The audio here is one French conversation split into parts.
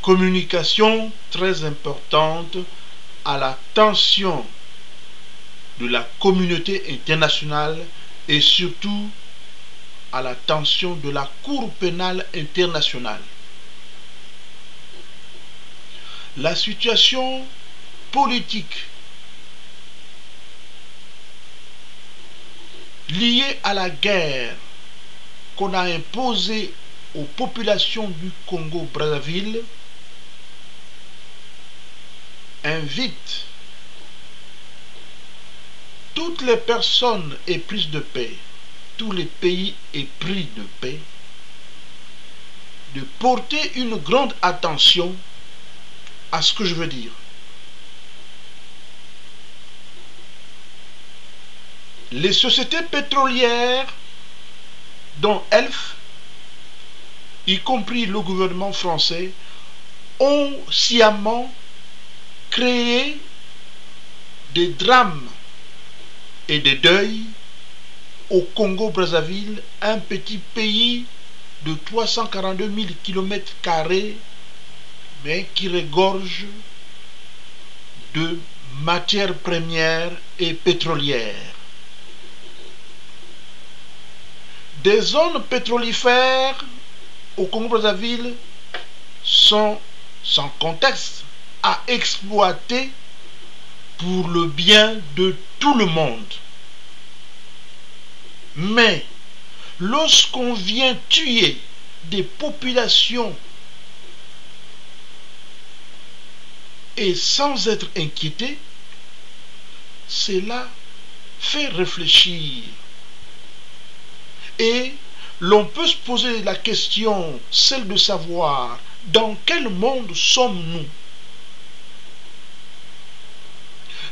communication très importante à l'attention de la communauté internationale et surtout à l'attention de la Cour pénale internationale. La situation politique liée à la guerre qu'on a imposée aux populations du Congo-Brazzaville invite toutes les personnes éprises de paix, tous les pays épris de paix, de porter une grande attention à ce que je veux dire. Les sociétés pétrolières, dont Elf, y compris le gouvernement français, ont sciemment créé des drames et des deuils au Congo-Brazzaville, un petit pays de 342 000 km², mais qui regorge de matières premières et pétrolières. Des zones pétrolifères au Congo-Brazzaville sont sans contexte à exploiter pour le bien de tout le monde. Mais lorsqu'on vient tuer des populations et sans être inquiété, cela fait réfléchir. Et l'on peut se poser la question, celle de savoir dans quel monde sommes-nous?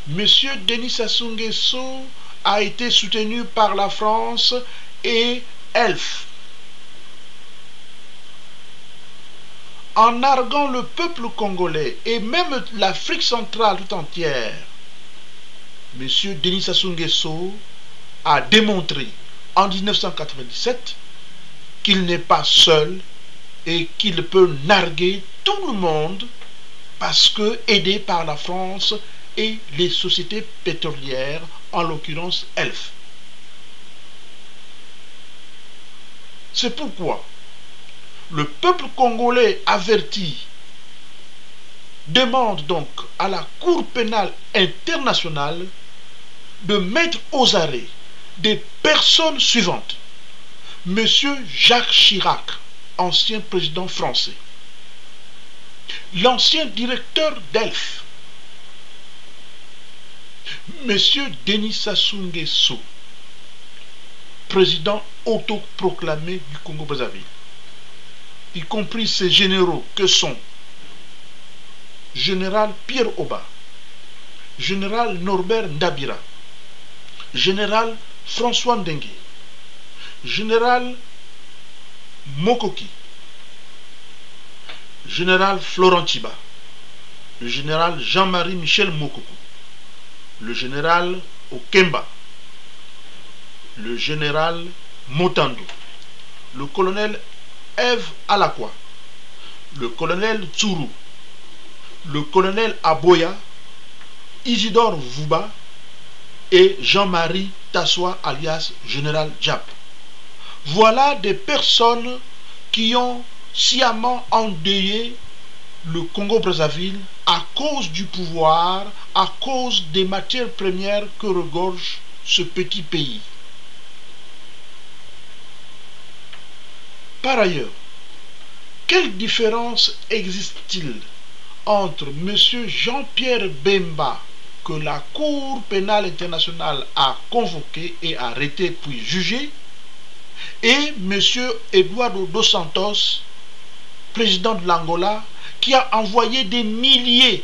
Monsieur Denis Sassou Nguesso a été soutenu par la France et Elf. En narguant le peuple congolais et même l'Afrique centrale tout entière, monsieur Denis Sassou Nguesso a démontré en 1997 qu'il n'est pas seul et qu'il peut narguer tout le monde parce que aidé par la France et les sociétés pétrolières, en l'occurrence Elf. C'est pourquoi le peuple congolais averti demande donc à la Cour pénale internationale de mettre aux arrêts des personnes suivantes. Monsieur Jacques Chirac, ancien président français, l'ancien directeur d'Elf, monsieur Denis Sassou Nguesso, président autoproclamé du Congo-Brazzaville, y compris ses généraux que sont général Pierre Oba, général Norbert Ndabira, général François Ndengue, général Mokoki, général Florent Tchiba, le général Jean-Marie Michel Mokoko, le général Okemba, le général Motando, le colonel Eve Alakwa, le colonel Tsuru, le colonel Aboya, Isidore Vouba et Jean-Marie Tassoua alias Général Diap. Voilà des personnes qui ont sciemment endeuillé le Congo-Brazzaville à cause du pouvoir, à cause des matières premières que regorge ce petit pays. Par ailleurs, quelle différence existe-t-il entre M. Jean-Pierre Bemba, que la Cour pénale internationale a convoqué et arrêté puis jugé, et M. Eduardo dos Santos, président de l'Angola, qui a envoyé des milliers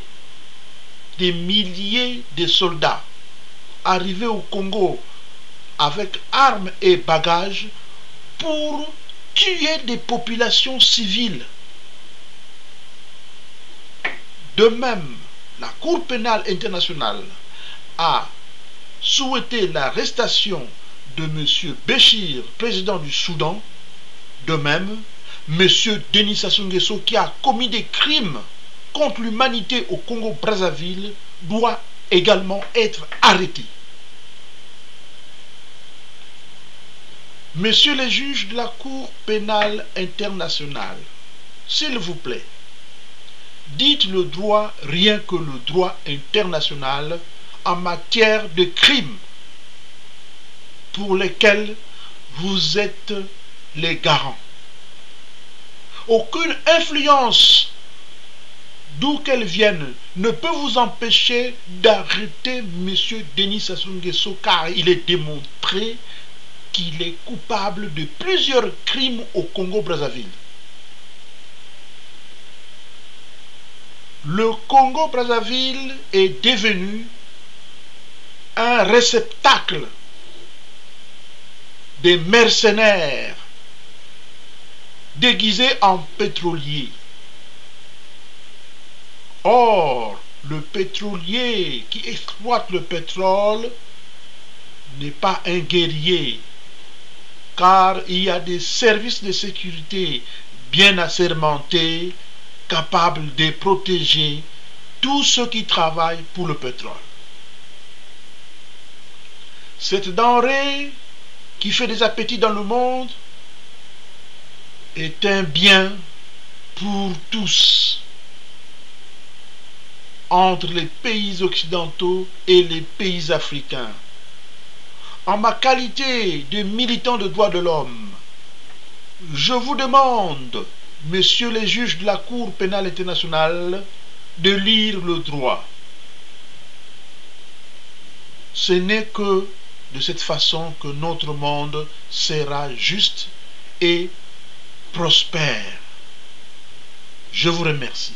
de soldats arrivés au Congo avec armes et bagages pour tuer des populations civiles. De même, la Cour pénale internationale a souhaité l'arrestation de M. Béchir, président du Soudan. De même, Monsieur Denis Sassou Nguesso, qui a commis des crimes contre l'humanité au Congo-Brazzaville, doit également être arrêté. Messieurs les juges de la Cour pénale internationale, s'il vous plaît, dites le droit, rien que le droit international, en matière de crimes pour lesquels vous êtes les garants. Aucune influence, d'où qu'elle vienne, ne peut vous empêcher d'arrêter M. Denis Sassou Nguesso, car il est démontré qu'il est coupable de plusieurs crimes au Congo-Brazzaville. Le Congo-Brazzaville est devenu un réceptacle des mercenaires déguisés en pétroliers. Or, le pétrolier qui exploite le pétrole n'est pas un guerrier, car il y a des services de sécurité bien assermentés, capables de protéger tous ceux qui travaillent pour le pétrole. Cette denrée qui fait des appétits dans le monde est un bien pour tous, entre les pays occidentaux et les pays africains. En ma qualité de militant de droits de l'homme, je vous demande, messieurs les juges de la Cour pénale internationale, de lire le droit. Ce n'est que de cette façon que notre monde sera juste et prospère. Je vous remercie.